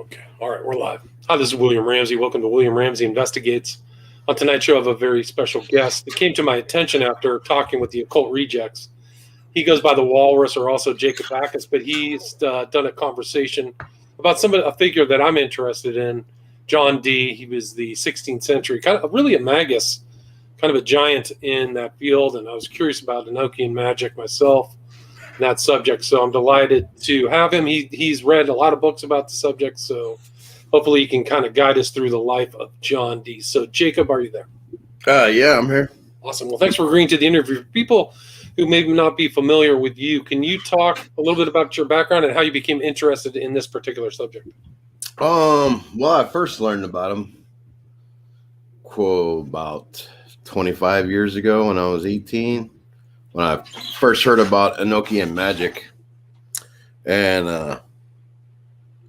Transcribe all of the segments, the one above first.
Okay. All right, we're live. Hi, this is William Ramsey. Welcome to William Ramsey Investigates. On tonight's show, I have a very special guest. It came to my attention after talking with the Occult Rejects. He goes by the Walrus or also Jacob Bacchus, but he's done a conversation about a figure that I'm interested in, John Dee. He was the 16th century, kind of really a magus, kind of a giant in that field, and I was curious about Enochian magic myself. That subject, so I'm delighted to have him. He's read a lot of books about the subject, so hopefully he can kind of guide us through the life of John Dee. So, Jacob, are you there? Yeah, I'm here. Awesome. Well, thanks for agreeing to the interview. For people who may not be familiar with you, can you talk a little bit about your background and how you became interested in this particular subject? Well, I first learned about him about 25 years ago when I was 18. When I first heard about Enochian magic, and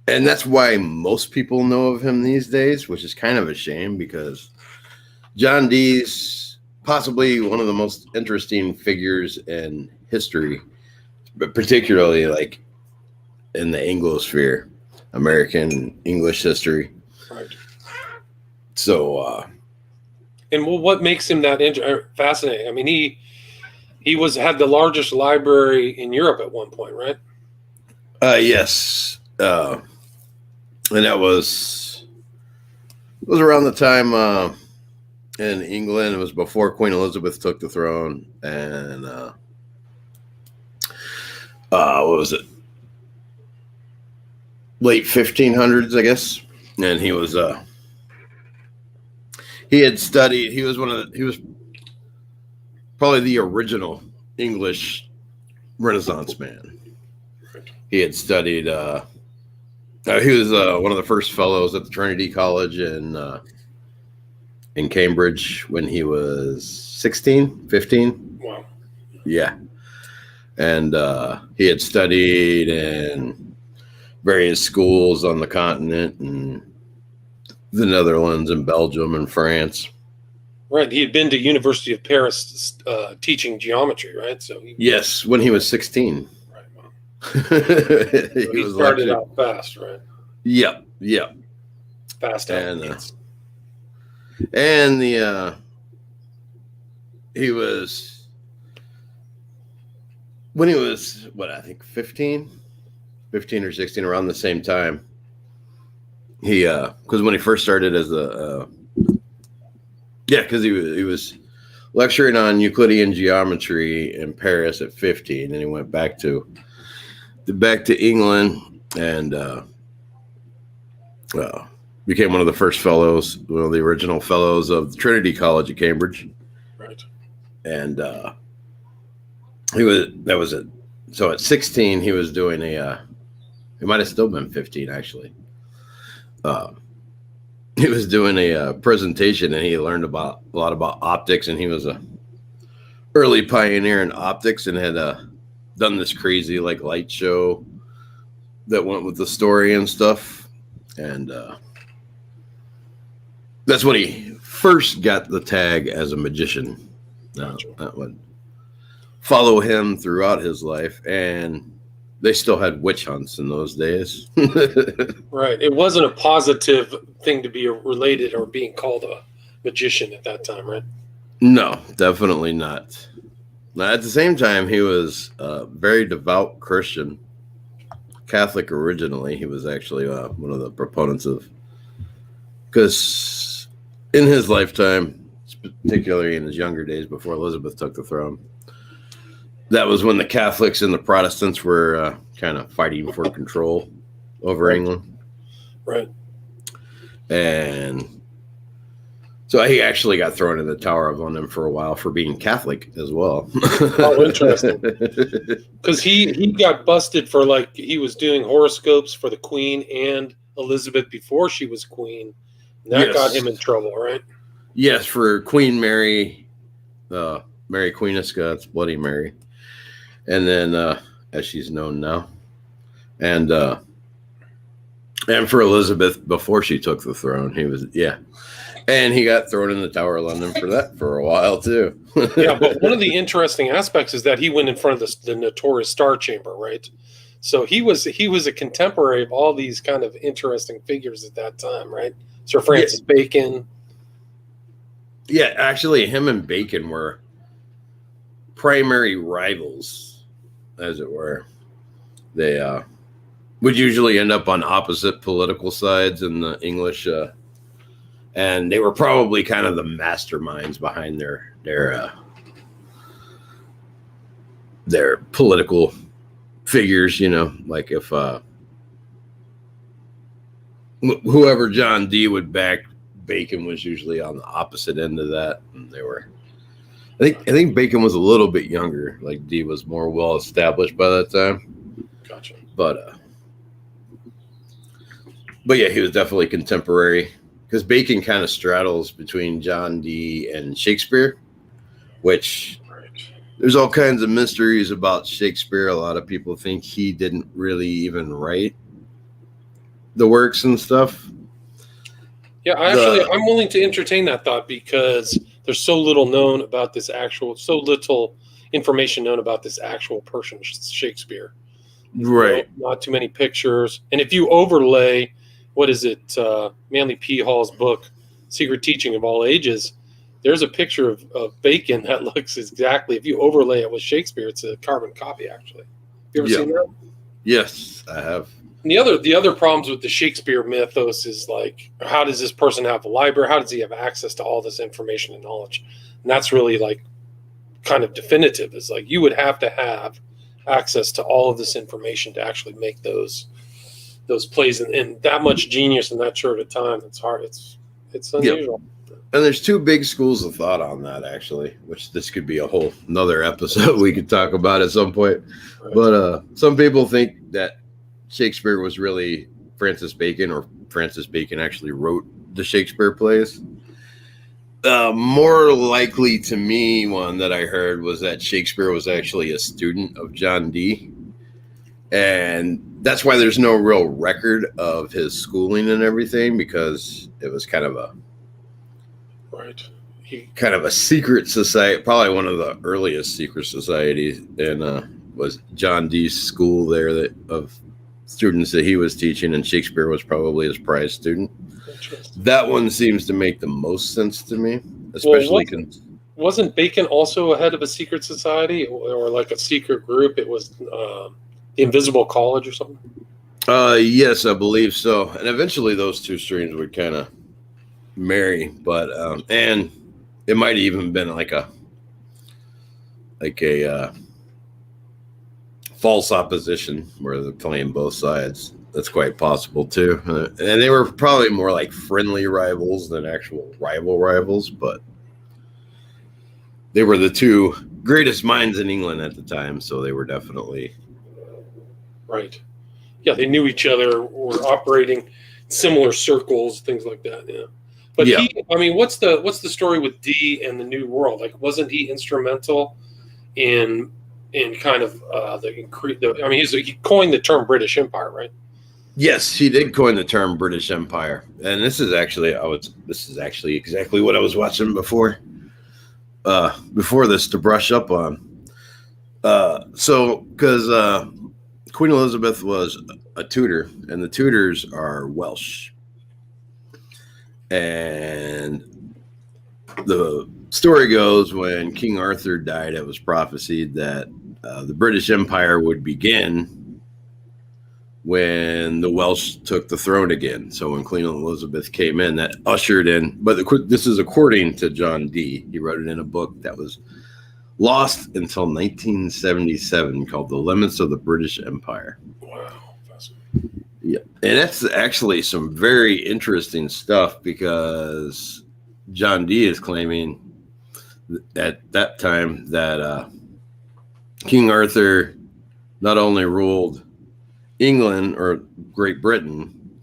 that's why most people know of him these days, which is kind of a shame because John Dee's possibly one of the most interesting figures in history, but particularly like in the Anglosphere, American English history. Right. So, and what makes him that fascinating? I mean, he had the largest library in Europe at one point, right? Yes. And that was around the time in England. It was before Queen Elizabeth took the throne. And what was it? Late 1500s, I guess. And he was probably the original English Renaissance man. He had studied, he was one of the first fellows at the Trinity College in Cambridge when he was 16, 15. Wow. Yeah. And he had studied in various schools on the continent and the Netherlands and Belgium and France. Right, he had been to University of Paris teaching geometry, right? So yes, when he was 16. Right, wow. he started out fast, right? Yep. Fast out. And he was when he was I think 15 or 16, around the same time. He because when he first started as because he was lecturing on Euclidean geometry in Paris at 15, and he went back to England and became one of the first fellows, one of the original fellows of the Trinity College at Cambridge. Right. And so at 16 he was doing he might have still been 15 actually. He was doing a presentation, and he learned a lot about optics, and he was a early pioneer in optics and had done this crazy like light show that went with the story and stuff. And that's when he first got the tag as a magician. That would follow him throughout his life, and they still had witch hunts in those days. Right. It wasn't a positive thing to be related or being called a magician at that time, right? No, definitely not. Now, at the same time, he was a very devout Christian, Catholic originally. He was actually one of the proponents of, because in his lifetime, particularly in his younger days before Elizabeth took the throne, that was when the Catholics and the Protestants were kind of fighting for control over England. Right. And so he actually got thrown in the Tower of London for a while for being Catholic as well. Oh, interesting. Because he got busted for he was doing horoscopes for the Queen and Elizabeth before she was Queen. And that got him in trouble, right? Yes, for Queen Mary, Mary Queen of Scots, Bloody Mary. And then, as she's known now, and for Elizabeth before she took the throne, and he got thrown in the Tower of London for that for a while too. Yeah, but one of the interesting aspects is that he went in front of the notorious Star Chamber, right? So he was a contemporary of all these kind of interesting figures at that time, right? Sir Francis Bacon. Yeah, actually, him and Bacon were primary rivals, as it were. They would usually end up on opposite political sides in the English, and they were probably kind of the masterminds behind their political figures. You know, like if whoever John Dee would back, Bacon was usually on the opposite end of that, and they were. I think Bacon was a little bit younger. Like Dee was more well established by that time. Gotcha. But yeah, he was definitely contemporary because Bacon kind of straddles between John Dee and Shakespeare, which there's all kinds of mysteries about Shakespeare. A lot of people think he didn't really even write the works and stuff. Yeah, I'm willing to entertain that thought because there's so little known about this so little information known about this actual person, Shakespeare. Right. You know, not too many pictures. And if you overlay, Manly P. Hall's book, Secret Teaching of All Ages, there's a picture of Bacon that looks exactly, if you overlay it with Shakespeare, it's a carbon copy, actually. You ever seen that? Yes, I have. And the other problems with the Shakespeare mythos is like, how does this person have a library? How does he have access to all this information and knowledge? And that's really like kind of definitive. It's like you would have to have access to all of this information to actually make those plays, and that much genius in that short a time. It's hard. It's unusual. Yep. And there's two big schools of thought on that, actually, which this could be a whole another episode we could talk about at some point. Right. But some people think that Shakespeare was really Francis Bacon, or Francis Bacon actually wrote the Shakespeare plays. More likely to me, one that I heard was that Shakespeare was actually a student of John Dee. And that's why there's no real record of his schooling and everything, because it was kind of a secret society, probably one of the earliest secret societies, and was John Dee's school there of students that he was teaching, and Shakespeare was probably his prize student. That one seems to make the most sense to me, especially. Wasn't Bacon also a head of a secret society or like a secret group? It was the Invisible College or something? Yes, I believe so. And eventually those two streams would kind of marry, but and it might have even been like a false opposition where they're playing both sides. That's quite possible too. And they were probably more like friendly rivals than actual rivals, but they were the two greatest minds in England at the time, so they were definitely right. Yeah, they knew each other, were operating similar circles, things like that. Yeah. But yeah. What's the story with Dee and the New World? Like, wasn't he instrumental in kind of he coined the term British Empire, right? Yes, he did coin the term British Empire, and this is actually exactly what I was watching before this to brush up on. Because Queen Elizabeth was a Tudor, and the Tudors are Welsh, and the story goes when King Arthur died, it was prophesied that the British Empire would begin when the Welsh took the throne again. So when Queen Elizabeth came in, that ushered in, but this is according to John Dee. He wrote it in a book that was lost until 1977 called The Limits of the British Empire. Wow. Yeah. And that's actually some very interesting stuff, because John Dee is claiming at that time that King Arthur not only ruled England or Great Britain,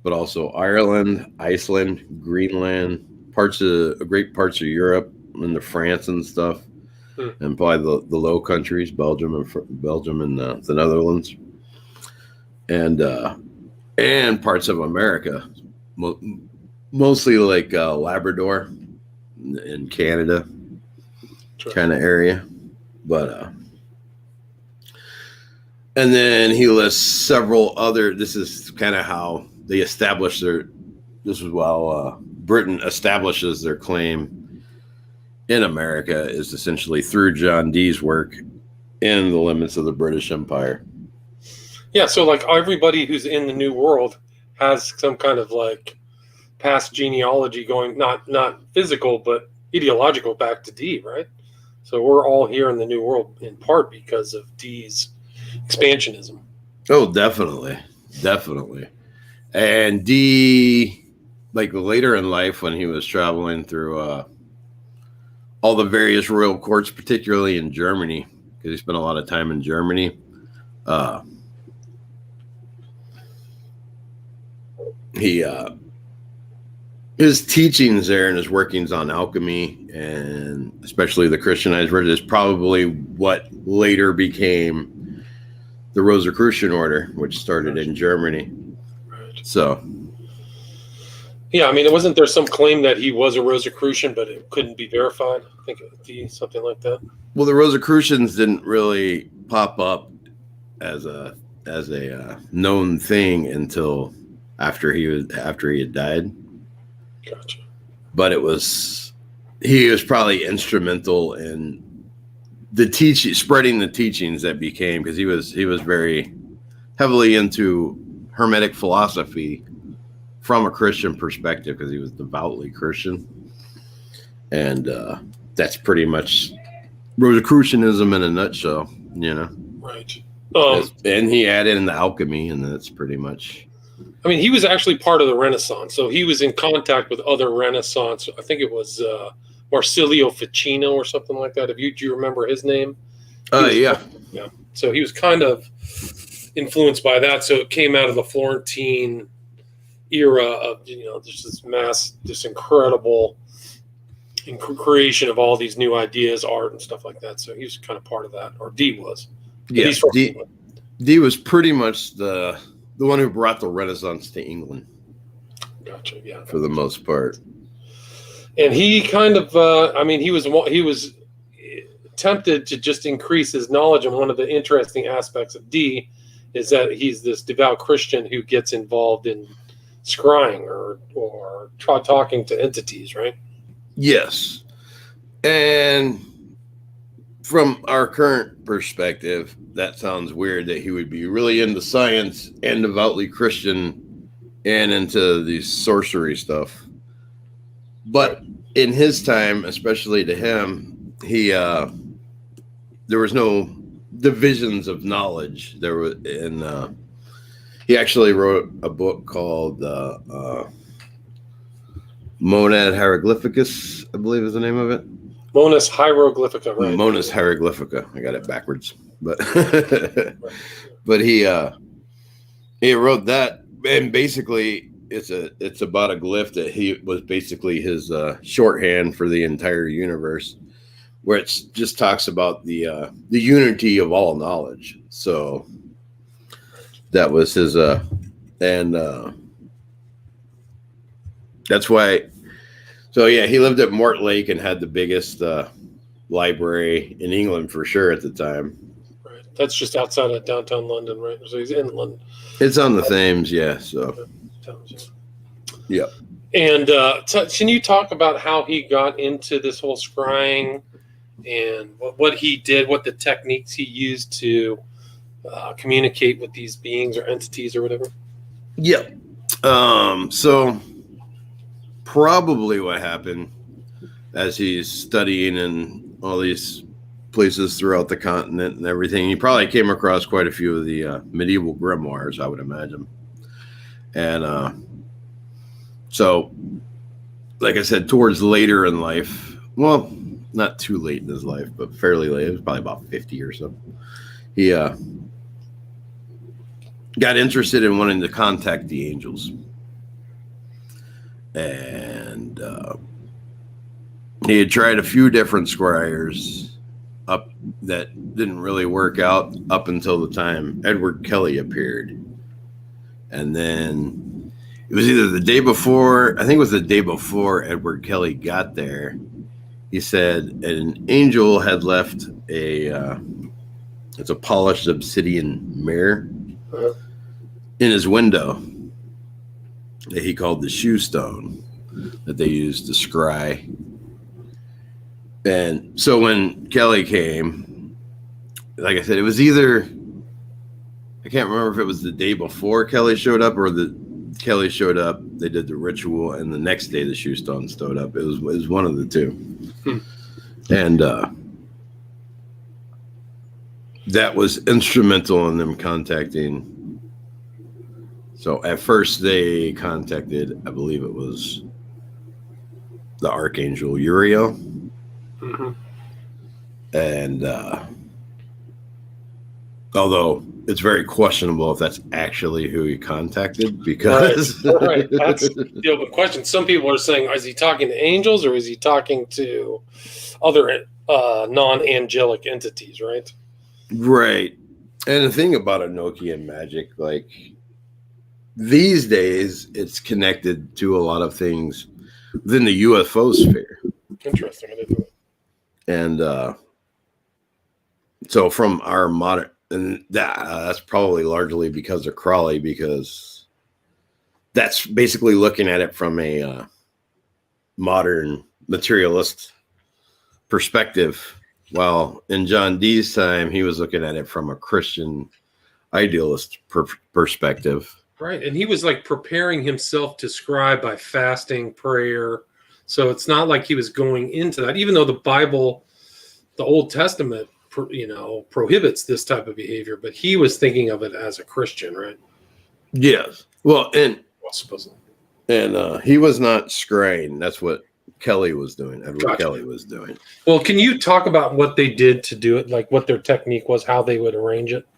but also Ireland, Iceland, Greenland, great parts of Europe, into France and stuff, and probably the Low Countries, Belgium and the Netherlands, and parts of America, mostly like Labrador and Canada, kind of area, but. And then he lists several other. This is kind of how they established their. This is how Britain establishes their claim in America is essentially through John Dee's work in the limits of the British Empire. Yeah, so like everybody who's in the New World has some kind of like past genealogy going, not physical, but ideological back to Dee, right? So we're all here in the New World in part because of Dee's expansionism. Oh, definitely. And Dee, like later in life when he was traveling through all the various royal courts, particularly in Germany, because he spent a lot of time in Germany, his teachings there and his workings on alchemy and especially the Christianized version is probably what later became the Rosicrucian order, which started in Germany. Right. So, yeah, I mean, wasn't there some claim that he was a Rosicrucian, but it couldn't be verified? I think it would be something like that. Well, the Rosicrucians didn't really pop up as a known thing until after he had died. Gotcha. But he was probably instrumental in spreading the teachings that became, because he was very heavily into Hermetic philosophy from a Christian perspective, because he was devoutly Christian, and that's pretty much Rosicrucianism in a nutshell, you know. Right. And he added in the alchemy, and that's pretty much. I mean, he was actually part of the Renaissance, so he was in contact with other Renaissance. I think it was Marsilio Ficino or something like that. Do you remember his name? Yeah. So he was kind of influenced by that. So it came out of the Florentine era of this incredible creation of all these new ideas, art, and stuff like that. So he was kind of part of that, or Dee was. Yeah, Dee was pretty much the one who brought the Renaissance to England. Gotcha. Yeah, for the most part. And he kind of, he was tempted to just increase his knowledge. And one of the interesting aspects of Dee is that he's this devout Christian who gets involved in scrying or talking to entities, right? Yes. And from our current perspective, that sounds weird that he would be really into science and devoutly Christian and into the sorcery stuff. But in his time, especially to him, there was no divisions of knowledge. He actually wrote a book called Monad Hieroglyphicus, I believe is the name of it. Monus Hieroglyphica, right? Monus Hieroglyphica. I got it backwards, but but he wrote that, and basically it's about a glyph that he was basically his shorthand for the entire universe, where it just talks about the unity of all knowledge. So that was his and that's why. So yeah, he lived at Mortlake and had the biggest library in England for sure at the time. Right, that's just outside of downtown London, right? So he's in London. It's on the Thames, yeah. So, yeah. And can you talk about how he got into this whole scrying and what he did, what the techniques he used to communicate with these beings or entities or whatever? Yeah. So probably what happened as he's studying in all these places throughout the continent and everything, he probably came across quite a few of the medieval grimoires, I would imagine. And so, like I said, towards later in life, well, not too late in his life, but fairly late, it was probably about 50 or so, he got interested in wanting to contact the angels. And he had tried a few different scryers up that didn't really work out up until the time Edward Kelly appeared. And then it was either the day before, I think it was the day before Edward Kelly got there. He said an angel had left a It's a polished obsidian mirror Uh, in his window that he called the shoe stone that they used to scry. And so when Kelly came, like I said, it was either, I can't remember if it was the day before Kelly showed up or Kelly showed up, they did the ritual, and the next day the shoe stone showed up. It was one of the two. And that was instrumental in them contacting. So at first they contacted, I believe it was the Archangel Uriel. mm-hmm. And although it's very questionable if that's actually who he contacted, because right. That's the open question. Some people are saying, is he talking to angels or is he talking to other non-angelic entities, right? Right. And the thing about Enochian magic, like these days, it's connected to a lot of things within the UFO sphere. Interesting. I didn't know that. And so from our modern, and that's probably largely because of Crawley, because that's basically looking at it from a modern materialist perspective. While in John Dee's time, he was looking at it from a Christian idealist perspective. Right. And he was like preparing himself to scribe by fasting, prayer. So it's not like he was going into that, even though the Bible, the Old Testament, prohibits this type of behavior, but he was thinking of it as a Christian, right? Yes. Well, Supposedly. And he was not scrying. That's what Kelly was doing. Edward Gotcha. Kelly was doing. Well, can you talk about what they did to do it, like what their technique was, how they would arrange it?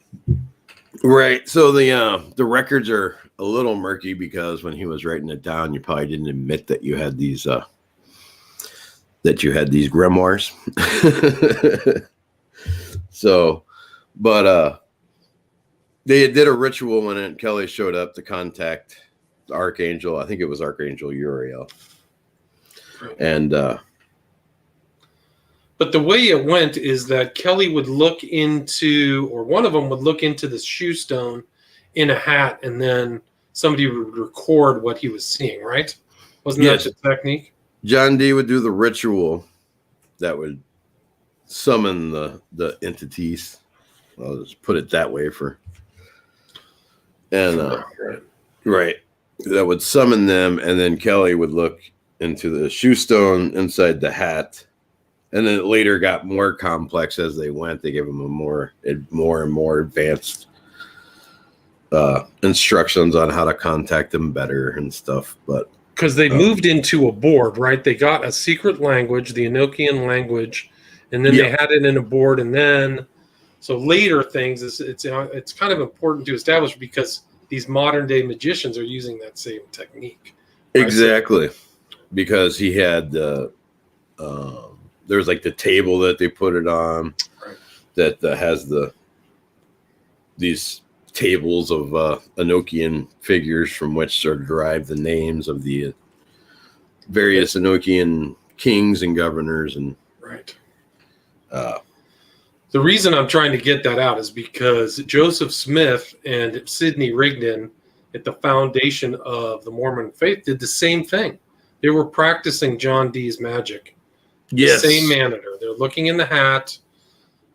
Right. So the records are a little murky because when he was writing it down, you probably didn't admit that you had these grimoires. So, but they did a ritual when Aunt Kelly showed up to contact the Archangel. I think it was Archangel Uriel. And but the way it went is that Kelly would look into, or one of them would look into the shoe stone in a hat, and then somebody would record what he was seeing, right? Wasn't that the technique? John Dee would do the ritual that would summon the entities. I'll just put it that way right. That would summon them, and then Kelly would look into the shoe stone inside the hat. And then it later got more complex as they went. They gave them more and more advanced instructions on how to contact them better and stuff. But because they moved into a board, right? They got a secret language, the Enochian language, and then they had it in a board. And then, so later things, it's kind of important to establish because these modern day magicians are using that same technique. Right? Exactly, because he had there's like the table that they put it on, right, that has these tables of Enochian figures from which are derived the names of the various Enochian kings and governors. And right. The reason I'm trying to get that out is because Joseph Smith and Sidney Rigdon at the foundation of the Mormon faith did the same thing. They were practicing John Dee's magic. Yes. The same monitor. They're looking in the hat.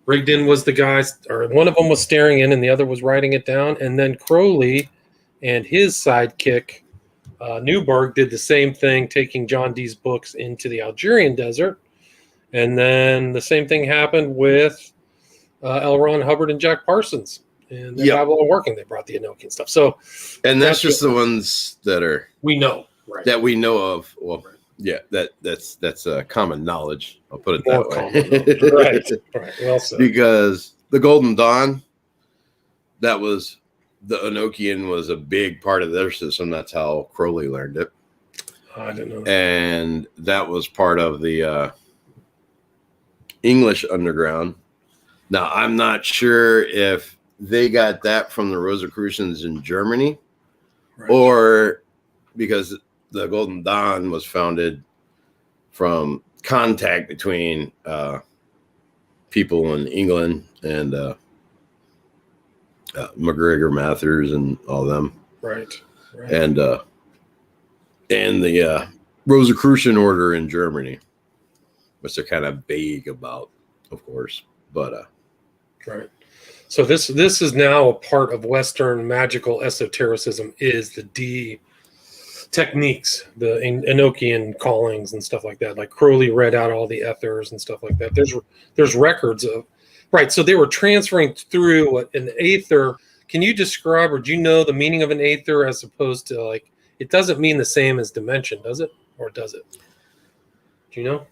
Rigdon was the guy, or one of them was staring in and the other was writing it down. And then Crowley and his sidekick, Newberg, did the same thing, taking John Dee's books into the Algerian desert. And then the same thing happened with L. Ron Hubbard and Jack Parsons. And they got all working. They brought the Enochian stuff. So, and that's just the ones that we know, right? That we know of. Well, right. Yeah, that's common knowledge. I'll put it that way. Right. Well said. Because the Golden Dawn, that was the Enochian was a big part of their system. That's how Crowley learned it. I didn't know. And that was part of the English underground. Now, I'm not sure if they got that from the Rosicrucians in Germany, right, or because the Golden Dawn was founded from contact between people in England and McGregor, Mathers, and all them. Right. And the Rosicrucian order in Germany, which they're kind of vague about, of course. But right. So this is now a part of Western magical esotericism, is the Dee techniques, the Enochian callings and stuff like that. Like Crowley read out all the ethers and stuff like that. There's records of, right. So they were transferring through an aether. Can you describe, or do you know the meaning of an aether as opposed to, like, it doesn't mean the same as dimension, does it? Or does it? Do you know?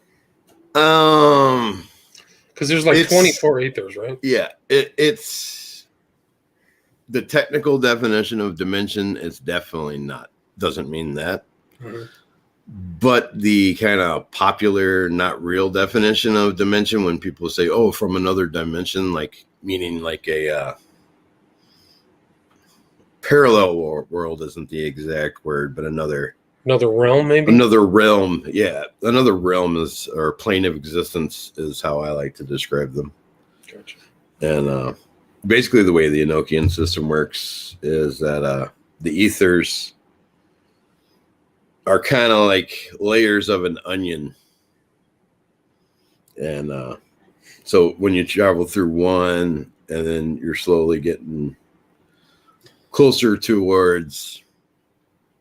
Because there's like 24 aethers, right? Yeah, it's the technical definition of dimension is definitely doesn't mean that. Mm-hmm. But the kind of popular, not real definition of dimension, when people say, "Oh, from another dimension," like meaning like a parallel world isn't the exact word, but another realm, maybe. Another realm, yeah. Another realm is, or plane of existence, is how I like to describe them. Gotcha. And basically, the way the Enochian system works is that the ethers are kind of like layers of an onion. And so when you travel through one, and then you're slowly getting closer towards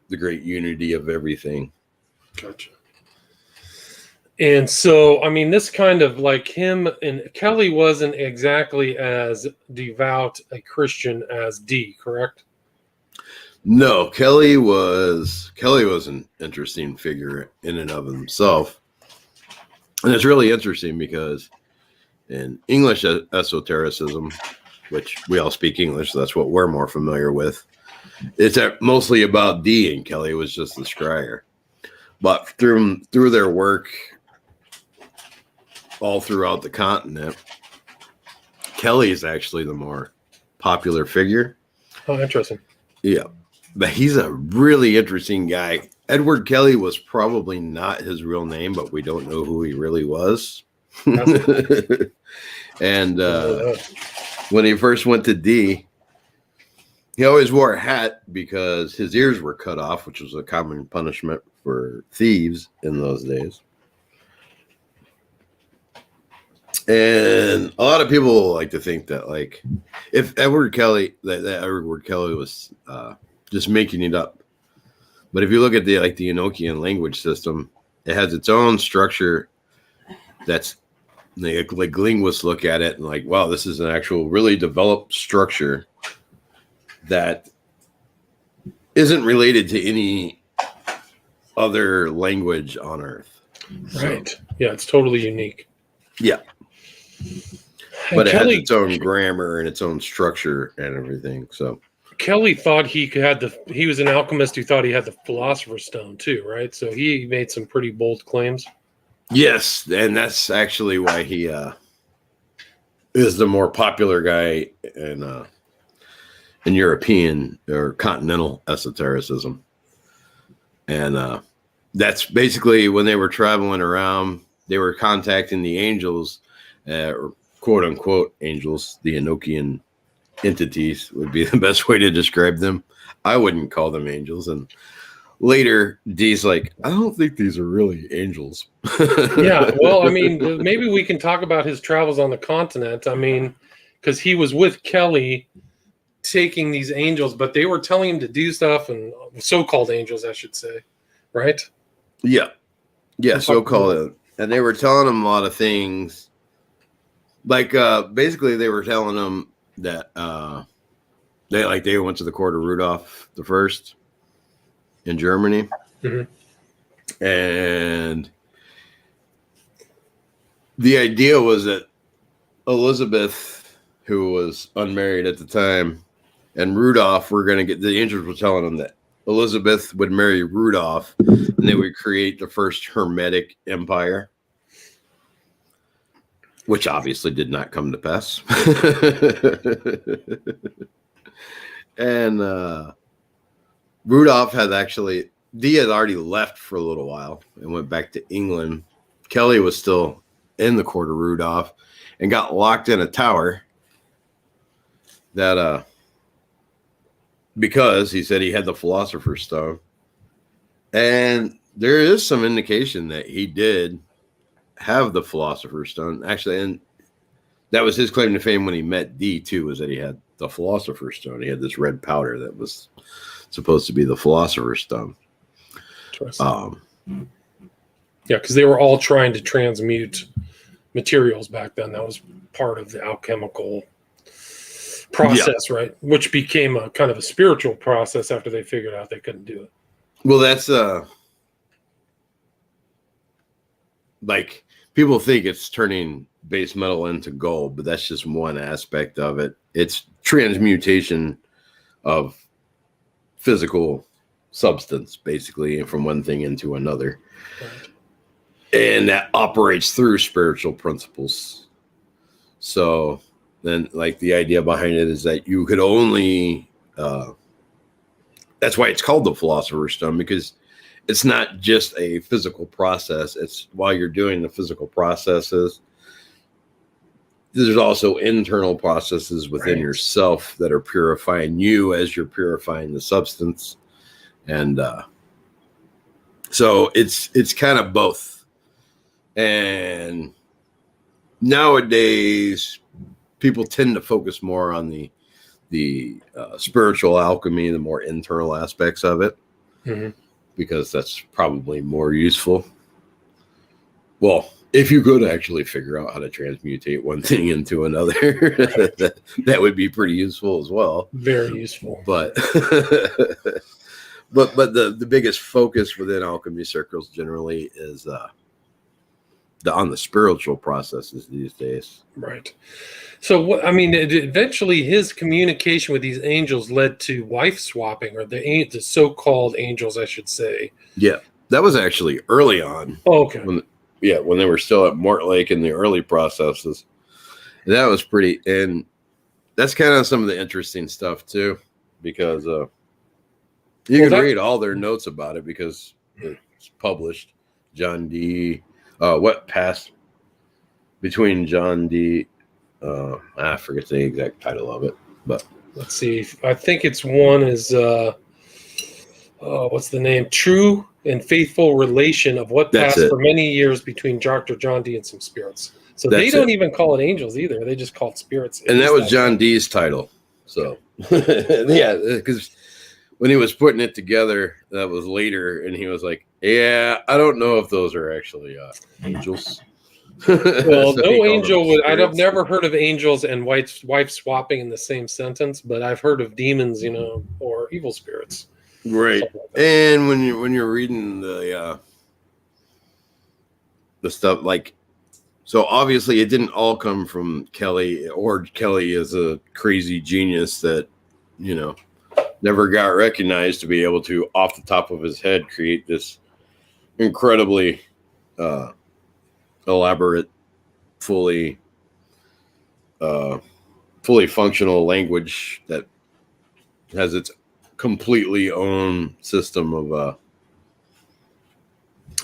the great unity of everything. Gotcha. And so, I mean, this kind of like him, and Kelly wasn't exactly as devout a Christian as Dee, correct? No, Kelly was an interesting figure in and of himself. And it's really interesting because in English esotericism, which we all speak English, so that's what we're more familiar with, it's mostly about Dee, and Kelly was just the scryer. But through their work all throughout the continent, Kelly is actually the more popular figure. Oh, interesting. Yeah. But he's a really interesting guy. Edward Kelly was probably not his real name, but we don't know who he really was. And when he first went to Dee, he always wore a hat because his ears were cut off, which was a common punishment for thieves in those days. And a lot of people like to think that, like, if Edward Kelly, that Edward Kelly was just making it up. But if you look at the Enochian language system, it has its own structure that's like linguists look at it and like, wow, this is an actual really developed structure that isn't related to any other language on Earth. Right. So, yeah, it's totally unique. Yeah. But it has its own grammar and its own structure and everything. So Kelly thought he was an alchemist who thought he had the Philosopher's Stone too, right? So he made some pretty bold claims. Yes, and that's actually why he is the more popular guy in European or continental esotericism. And that's basically when they were traveling around, they were contacting the angels, or quote unquote angels, the Enochian entities would be the best way to describe them. I wouldn't call them angels. And later, Dee's like, I don't think these are really angels. Yeah, well, I mean, maybe we can talk about his travels on the continent. I mean, because he was with Kelly taking these angels, but they were telling him to do stuff, and so-called angels, I should say, right? Yeah, so-called. And they were telling him a lot of things. Like, basically, they were telling him that they went to the court of Rudolph the First in Germany. Mm-hmm. And the idea was that Elizabeth, who was unmarried at the time, and Rudolph were going to get, the angels were telling them that Elizabeth would marry Rudolph and they would create the first Hermetic empire, which obviously did not come to pass. And Rudolph had actually, Dee had already left for a little while and went back to England. Kelly was still in the court of Rudolph and got locked in a tower that because he said he had the Philosopher's Stone. And there is some indication that he did have the Philosopher's Stone. Actually, and that was his claim to fame when he met Dee, too, was that he had the Philosopher's Stone. He had this red powder that was supposed to be the Philosopher's Stone. Yeah, because they were all trying to transmute materials back then. That was part of the alchemical process, right? Which became a kind of a spiritual process after they figured out they couldn't do it. Well, that's like people think it's turning base metal into gold, but that's just one aspect of it. It's transmutation of physical substance, basically, from one thing into another. Right. And that operates through spiritual principles. So then, like, the idea behind it is that you could only, that's why it's called the Philosopher's Stone, because it's not just a physical process. It's while you're doing the physical processes, there's also internal processes within yourself that are purifying you as you're purifying the substance. And so it's kind of both. And nowadays, people tend to focus more on the spiritual alchemy, the more internal aspects of it, because that's probably more useful. Well, if you could actually figure out how to transmutate one thing into another, that would be pretty useful as well. Very useful. But but the biggest focus within alchemy circles generally is on the spiritual processes these days. Right. So, I mean, eventually his communication with these angels led to wife swapping, or the so-called angels, I should say. Yeah, that was actually early on. Oh, okay. When they were still at Mortlake in the early processes. And that was pretty, and that's kind of some of the interesting stuff too, because you can read all their notes about it because it's published. John Dee, what passed between John Dee, I forget the exact title of it, but let's see. I think it's one is what's the name? True and faithful relation of what passed for many years between Dr. John Dee and some spirits. So they don't even call it angels either. They just call it spirits. And that was John Dee's title. So yeah, because when he was putting it together, that was later, and he was like, "Yeah, I don't know if those are actually angels." Well, so no angel would. I've never heard of angels and wife swapping in the same sentence, but I've heard of demons, or evil spirits. Right. Like and when you're reading the stuff, like, so obviously it didn't all come from Kelly, or Kelly is a crazy genius that never got recognized to be able to, off the top of his head, create this incredibly elaborate, fully functional language that has its completely own system of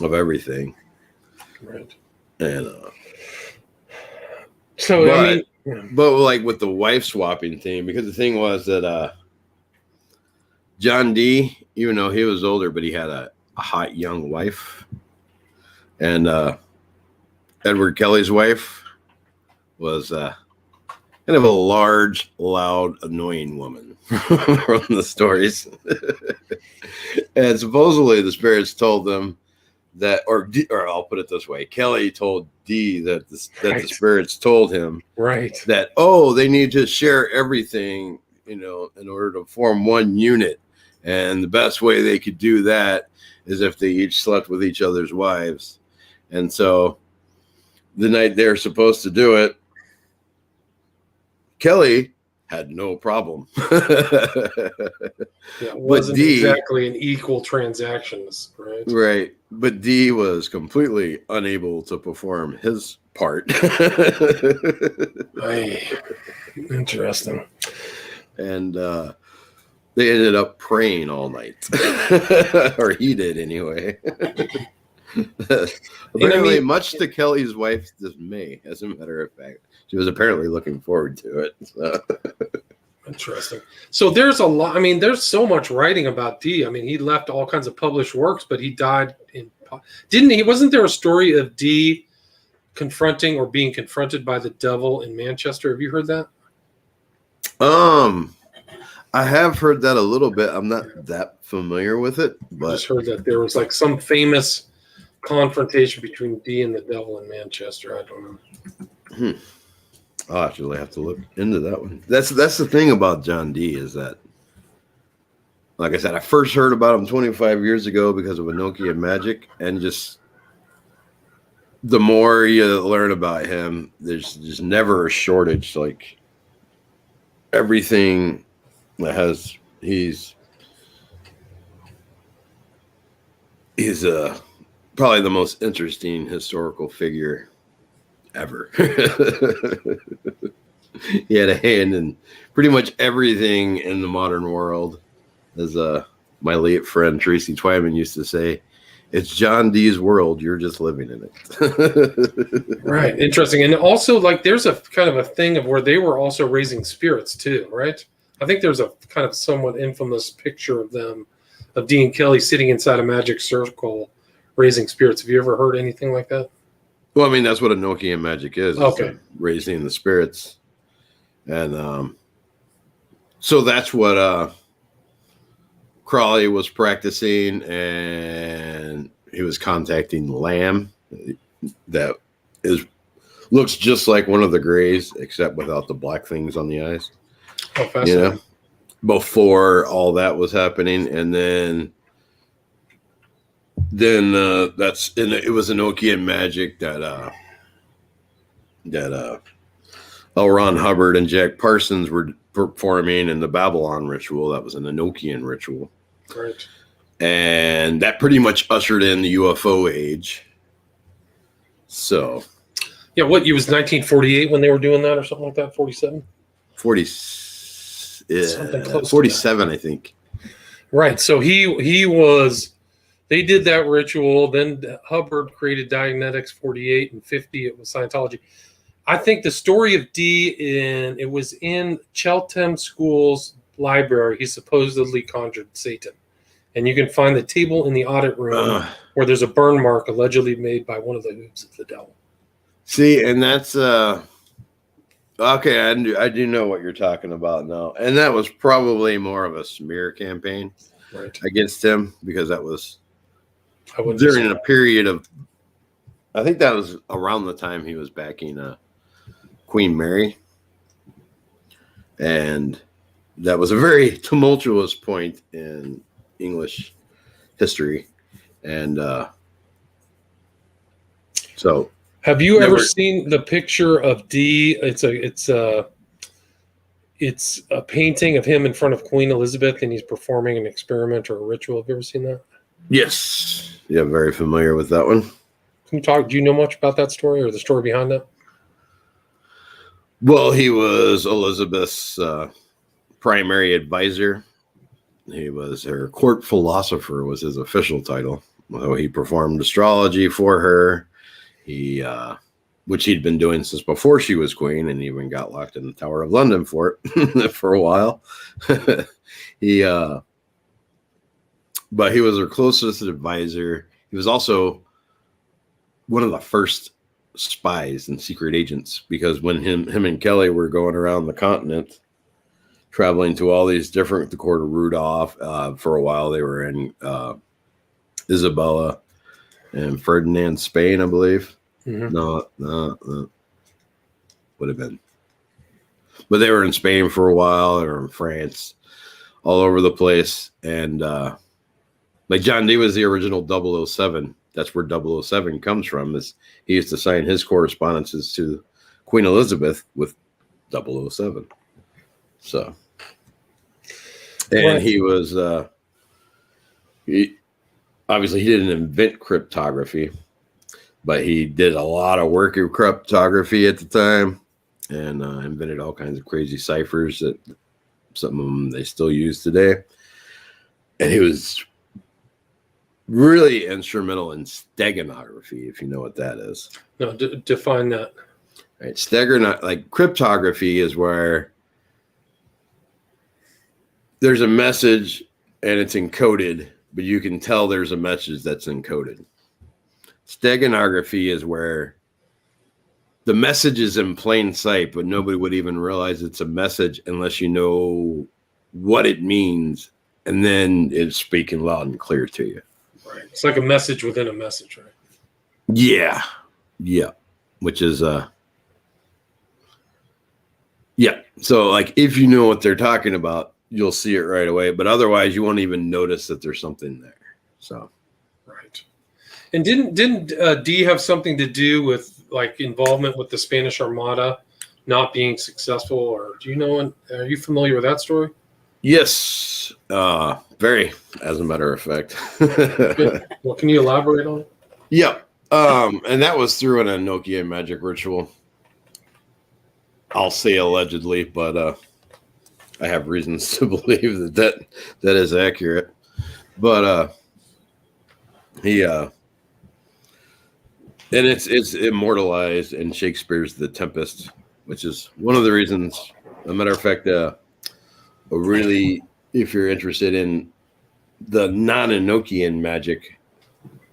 everything. Right. And so but like with the wife swapping thing, because the thing was that John Dee, even though he was older, but he had a hot young wife, and Edward Kelly's wife was kind of a large, loud, annoying woman from the stories. And supposedly the spirits told them that, or I'll put it this way, Kelly told Dee that the spirits told him that, they need to share everything, in order to form one unit. And the best way they could do that is if they each slept with each other's wives. And so the night they're supposed to do it, Kelly had no problem. It wasn't exactly an equal transactions, right? Right. But Dee was completely unable to perform his part. Interesting. And they ended up praying all night. Or he did anyway. Apparently, much to Kelly's wife's dismay, as a matter of fact. She was apparently looking forward to it. So. Interesting. So there's a lot. I mean, there's so much writing about Dee. I mean, he left all kinds of published works, but he died in. Didn't he? Wasn't there a story of Dee confronting or being confronted by the devil in Manchester? Have you heard that? I have heard that a little bit. I'm not that familiar with it, but I just heard that there was like some famous confrontation between Dee and the devil in Manchester. I don't know. I'll actually have to look into that one. That's the thing about John Dee is that, like I said, I first heard about him 25 years ago because of Enochian magic, and just the more you learn about him, there's just never a shortage. Like everything that has, he's probably the most interesting historical figure ever. He had a hand in pretty much everything in the modern world. As my late friend Tracy Twyman used to say, it's John Dee's world. You're just living in it. Right. Interesting. And also, like, there's a kind of a thing of where they were also raising spirits too, right? I think there's a kind of somewhat infamous picture of them, of Dee and Kelly sitting inside a magic circle raising spirits. Have you ever heard anything like that? Well, I mean, that's what Enochian magic is. Okay. Is raising the spirits. And so that's what Crawley was practicing, and he was contacting Lamb that looks just like one of the Greys, except without the black things on the eyes. Oh, fascinating. Before all that was happening, and then it was Enochian magic that L. Ron Hubbard and Jack Parsons were performing in the Babylon ritual. That was an Enochian ritual. Right. And that pretty much ushered in the UFO age. So. Yeah, it was 1948 when they were doing that or something like that? 47? 47, I think. Right. So they did that ritual. Then Hubbard created Dianetics 48 and 50. It was Scientology. I think the story of Dee it was in Cheltenham School's library. He supposedly conjured Satan. And you can find the table in the audit room where there's a burn mark allegedly made by one of the hooves of the devil. See, and that's okay. I do know what you're talking about now, and that was probably more of a smear campaign against him, because that was during a period of. I think that was around the time he was backing Queen Mary, and that was a very tumultuous point in English history, and so. Have you ever seen the picture of Dee? It's a painting of him in front of Queen Elizabeth, and he's performing an experiment or a ritual. Have you ever seen that? Yes. Yeah, very familiar with that one. Can you talk? Do you know much about that story or the story behind that? Well, he was Elizabeth's primary advisor. He was her court philosopher, was his official title. So he performed astrology for her. He, which he'd been doing since before she was queen, and even got locked in the Tower of London for it for a while. But he was her closest advisor. He was also one of the first spies and secret agents, because when him and Kelly were going around the continent, traveling to all these different, the court of Rudolph, for a while they were in Isabella and Ferdinand, Spain, I believe. Mm-hmm. No, would have been. But they were in Spain for a while. They were in France, all over the place. And like John Dee was the original 007. That's where 007 comes from. Is he used to sign his correspondences to Queen Elizabeth with 007. So, and he was obviously he didn't invent cryptography, but he did a lot of work in cryptography at the time, and invented all kinds of crazy ciphers that some of them they still use today. And he was really instrumental in steganography, if you know what that is. No, define that. Right, like cryptography is where there's a message and it's encoded, but you can tell there's a message that's encoded. Steganography is where the message is in plain sight, but nobody would even realize it's a message unless you know what it means, and then it's speaking loud and clear to you. Right. It's like a message within a message, right? Yeah. Yeah. Which is yeah. So like if you know what they're talking about, you'll see it right away. But otherwise you won't even notice that there's something there. So right. And didn't Dee have something to do with like involvement with the Spanish Armada not being successful, or do you know? Are you familiar with that story? yes, very. As a matter of fact. Well, can you elaborate on it? Yeah. And that was through an Enochian magic ritual. I'll say allegedly, but I have reasons to believe that is accurate. But he and it's immortalized in Shakespeare's The Tempest, which is one of the reasons. As a matter of fact, really, if you're interested in the non-Enochian magic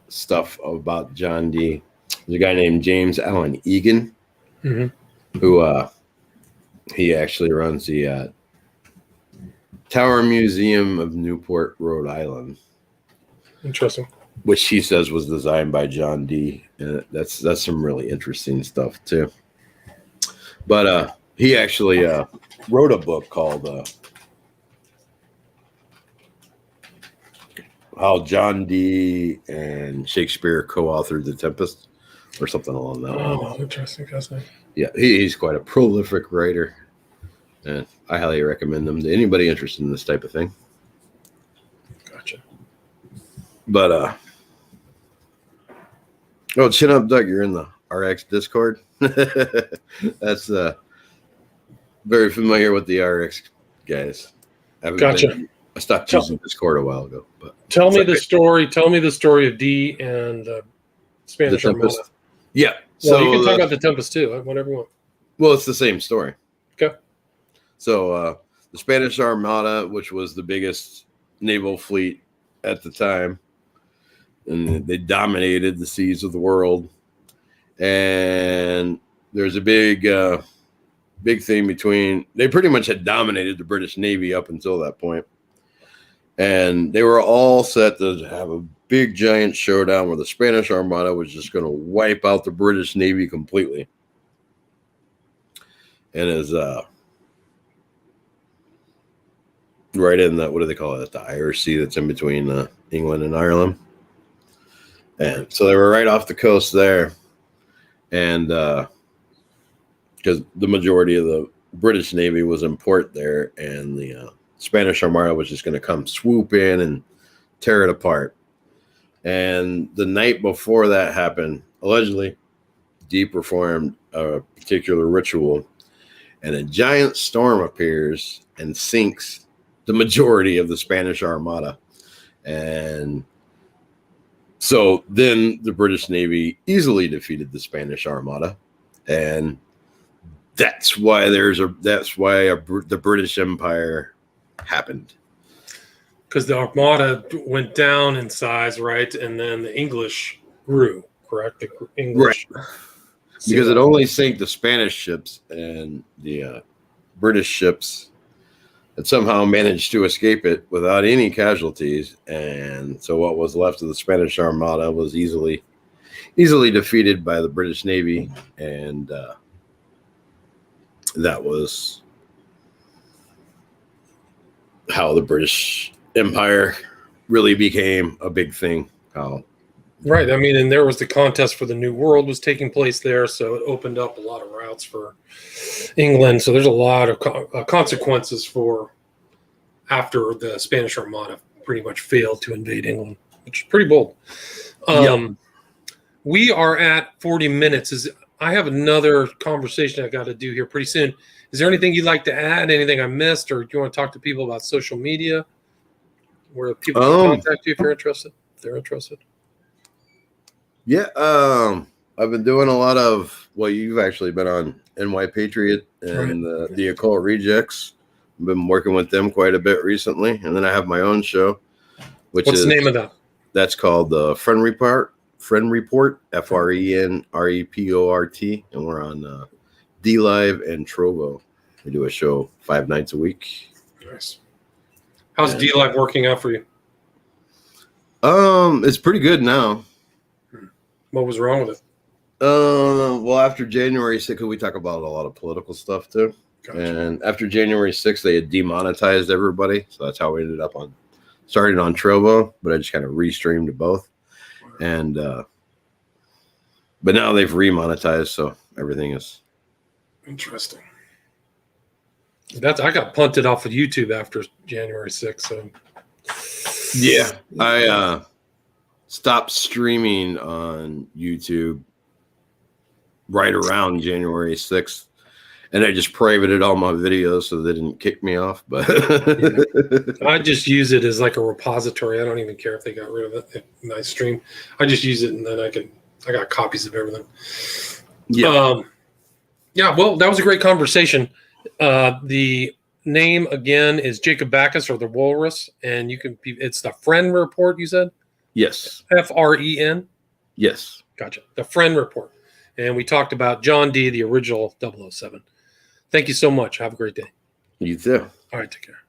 stuff about John Dee, there's a guy named James Allen Egan, who he actually runs the Tower Museum of Newport, Rhode Island. Interesting. Which he says was designed by John Dee, and that's some really interesting stuff too. But he actually wrote a book called how John Dee and Shakespeare co-authored The Tempest, or something along that line. Oh, interesting, fascinating. Yeah, he's quite a prolific writer, and I highly recommend them to anybody interested in this type of thing. Gotcha. But oh, chin up, Doug. You're in the RX Discord. That's very familiar with the RX guys. Gotcha. I stopped using Discord a while ago. But tell me the story. Tell me the story of Dee and Spanish Armada. Yeah. Well, you can talk about the Tempest too. Whatever you want. Well, it's the same story. Okay. So the Spanish Armada, which was the biggest naval fleet at the time, and they dominated the seas of the world. And there's a big thing between, they pretty much had dominated the British Navy up until that point. And they were all set to have a big giant showdown where the Spanish Armada was just going to wipe out the British Navy completely. And as right in that, what do they call it? The Irish Sea that's in between England and Ireland. And so they were right off the coast there. And because the majority of the British Navy was in port there, and the Spanish Armada was just going to come swoop in and tear it apart. And the night before that happened, allegedly, Dee performed a particular ritual, and a giant storm appears and sinks the majority of the Spanish Armada. And so then the British Navy easily defeated the Spanish Armada, and that's why the British Empire happened. Because the Armada went down in size, right, and then the English grew. Correct, the English. Right. Because it only sank the Spanish ships, and the British ships had somehow managed to escape it without any casualties. And so what was left of the Spanish Armada was easily defeated by the British Navy. And that was how the British Empire really became a big thing. Right. I mean, and there was the contest for the New World was taking place there, so it opened up a lot of routes for England. So there's a lot of consequences for after the Spanish Armada pretty much failed to invade England, which is pretty bold. We are at 40 minutes. I have another conversation I got to do here pretty soon. Is there anything you'd like to add? Anything I missed, or do you want to talk to people about social media, where people can contact you if you're interested? If they're interested. Yeah, I've been doing a lot of, well, you've actually been on NY Patriot and the Occult Rejects Been working with them quite a bit recently, and then I have my own show, which What's is the name of that? That's called the Friend Report, FRENREPORT, and we're on D Live and Trovo. We do a show 5 nights a week. Nice. How's D Live working out for you? It's pretty good now. What was wrong with it? Well, after January 6th, we talk about a lot of political stuff too. Gotcha. And after January 6th, they had demonetized everybody. So that's how we ended up started on Trovo, but I just kind of restreamed to both. And, but now they've remonetized. So everything is interesting. I got punted off of YouTube after January 6th. So yeah, I stopped streaming on YouTube right around January 6th, and I just privated all my videos so they didn't kick me off. But I just use it as like a repository. I don't even care if they got rid of it. I stream. I just use it, and then I got copies of everything. Yeah. Yeah. Well, that was a great conversation. The name again is Jacob Bacchus, or the Walrus, and it's the Friend Report. You said yes. FREN. Yes. Gotcha. The Friend Report, and we talked about John Dee, the original 007. Thank you so much. Have a great day. You too. All right. Take care.